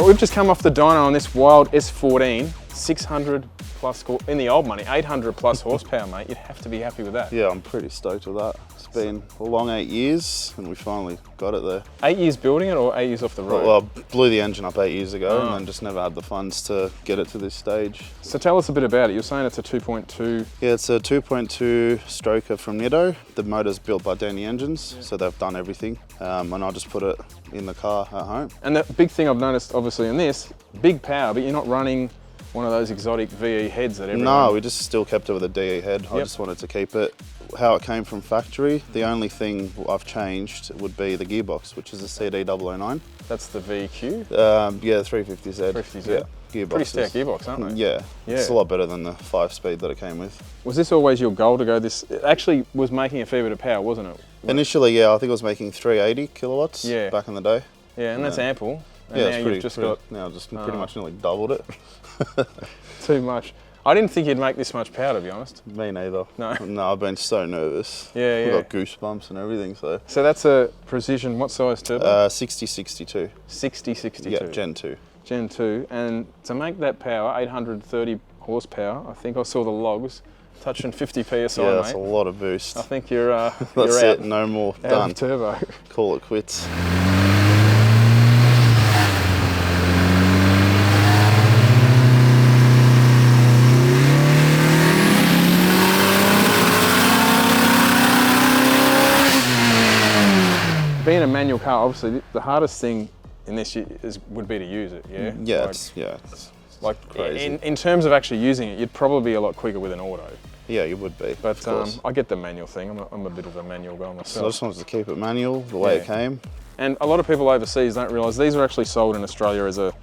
we've just come off the dyno on this wild S14, 600 plus, in the old money, 800 plus horsepower, mate. You'd have to be happy with that. Yeah, I'm pretty stoked with that. It's been a long 8 years and we finally got it there. 8 years building it or 8 years off the road? Well, I blew the engine up 8 years ago and then just never had the funds to get it to this stage. So tell us a bit about it. You're saying it's a 2.2? Yeah, it's a 2.2 stroker from Dyno. The motor's built by Dyno engines, so they've done everything. And I just put it in the car at home. And the big thing I've noticed, obviously, in this, big power, but you're not running one of those exotic VE heads that everyone... No, we just still kept it with a DE head. I just wanted to keep it how it came from factory. The only thing I've changed would be the gearbox, which is a CD009. That's the VQ? Yeah, 350Z. 350Z. Yeah, gearbox. Pretty stout gearbox, aren't they? Yeah, it's a lot better than the 5-speed that it came with. Was this always your goal to go this? It actually was making a fair bit of power, wasn't it? Initially, yeah, I think it was making 380 kilowatts back in the day. Yeah, and that's ample. And yeah, now it's you've now just pretty much nearly doubled it. Too much. I didn't think you'd make this much power, to be honest. Me neither. No. No, I've been so nervous. Yeah, I've got goosebumps and everything, so. So that's a Precision, what size turbo? 6062. 6062. Yeah, Gen 2. Gen 2, and to make that power, 830 horsepower, I think I saw the logs, touching 50 PSI, yeah, mate. that's a lot of boost. I think you're, that's you're it, no more, done. Of turbo. Call it quits. Being a manual car, obviously, the hardest thing in this would be to use it, yeah? Yeah, it's like crazy. In terms of actually using it, you'd probably be a lot quicker with an auto. Yeah, you would be. But I get the manual thing. I'm a bit of a manual guy myself. So I just wanted to keep it manual the way it came. And a lot of people overseas don't realise these are actually sold in Australia as a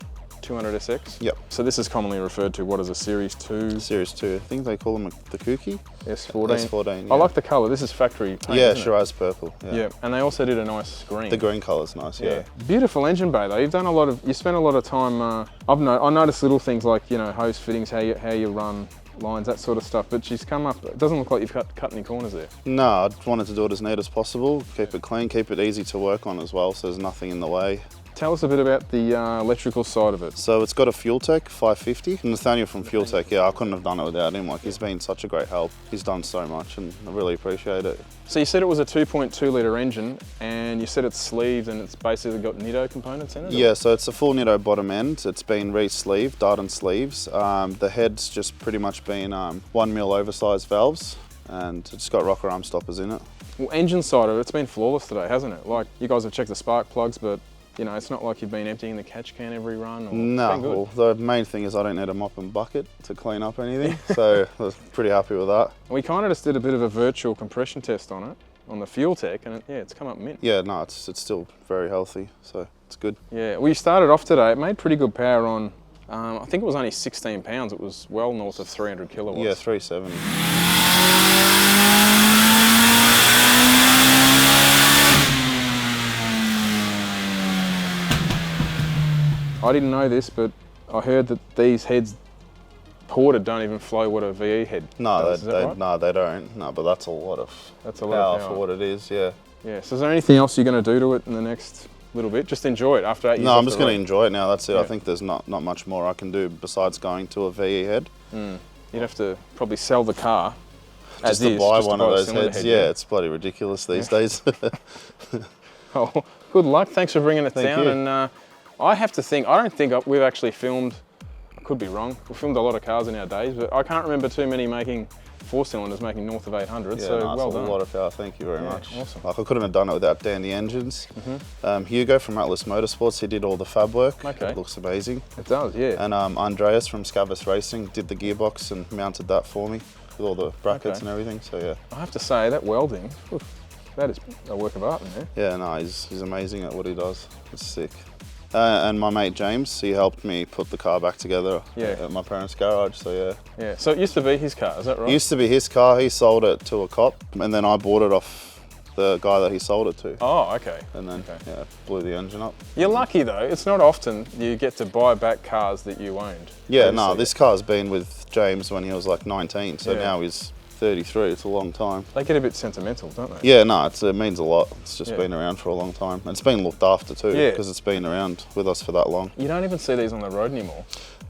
200SX. Yep. So this is commonly referred to, what is a Series 2? Series 2. I think they call them the Kooky. S14. S14, yeah. I like the colour. This is factory paint, yeah, isn't Shiraz purple. Yeah, and they also did a nice green. The green colour's nice, yeah. Beautiful engine bay though. You spent a lot of time, I noticed little things like, you know, hose fittings, how you run lines, that sort of stuff, but she's come up, it doesn't look like you've cut any corners there. No, I wanted to do it as neat as possible, keep it clean, keep it easy to work on as well, so there's nothing in the way. Tell us a bit about the electrical side of it. So it's got a Fueltech 550. Nathaniel from Fueltech, yeah, I couldn't have done it without him. Like, he's been such a great help. He's done so much and I really appreciate it. So you said it was a 2.2 litre engine and you said it's sleeved and it's basically got Dyno components in it? Yeah, so it's a full Dyno bottom end. It's been re-sleeved, Darden sleeves. The head's just pretty much been 1mm oversized valves and it's got rocker arm stoppers in it. Well, engine side of it, it's been flawless today, hasn't it? Like, you guys have checked the spark plugs, but you know, it's not like you've been emptying the catch can every run. Or no, well, the main thing is I don't need a mop and bucket to clean up anything, so I was pretty happy with that. We kind of just did a bit of a virtual compression test on it, on the Fueltech, and it's come up mint. Yeah, no, it's still very healthy, so it's good. Yeah, we started off today, it made pretty good power on, I think it was only 16 pounds, it was well north of 300 kilowatts. Yeah, 370. I didn't know this, but I heard that these heads ported don't even flow what a VE head does. No, they don't. No, but that's a lot of power for what it is, yeah. Yeah, so is there anything else you're going to do to it in the next little bit? Just enjoy it after 8 years? No, I'm just going to enjoy it now, that's it. Yeah. I think there's not much more I can do besides going to a VE head. You'd have to probably sell the car just to buy one of those heads. Yeah, it's bloody ridiculous these days. Oh, good luck. Thanks for bringing it down. And I have to think, I don't think we've actually filmed, I could be wrong, we've filmed a lot of cars in our days, but I can't remember too many making 4-cylinders making north of 800, yeah, so no, well done. A lot of power, thank you very much. Awesome. Like, I couldn't have done it without Dandy Engines. Hugo from Atlas Motorsports, he did all the fab work. Okay. It looks amazing. It does, yeah. And Andreas from Scavis Racing did the gearbox and mounted that for me with all the brackets and everything, so yeah. I have to say, that welding, that is a work of art in there. Yeah, no, he's amazing at what he does. It's sick. And my mate James, he helped me put the car back together at my parents' garage, so yeah. Yeah, so it used to be his car, is that right? It used to be his car, he sold it to a cop, and then I bought it off the guy that he sold it to. Oh, okay. And then, blew the engine up. You're lucky though, it's not often you get to buy back cars that you owned. Yeah, no, this car's been with James when he was like 19, so now he's 33, it's a long time. They get a bit sentimental, don't they? Yeah, no, it means a lot. It's just been around for a long time. And it's been looked after too, because it's been around with us for that long. You don't even see these on the road anymore.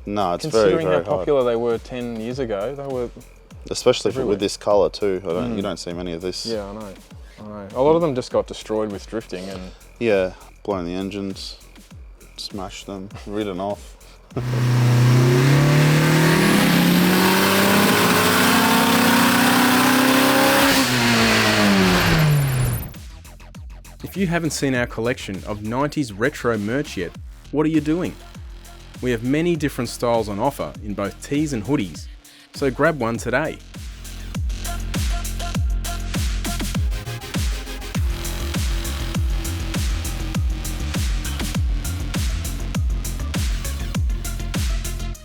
No, it's very, very hard. Considering how popular they were 10 years ago, they were especially with this colour too. You don't see many of this. Yeah, I know. A lot of them just got destroyed with drifting and... Yeah, blown the engines, smashed them, ridden off. If you haven't seen our collection of 90s retro merch yet, what are you doing? We have many different styles on offer in both tees and hoodies, so grab one today.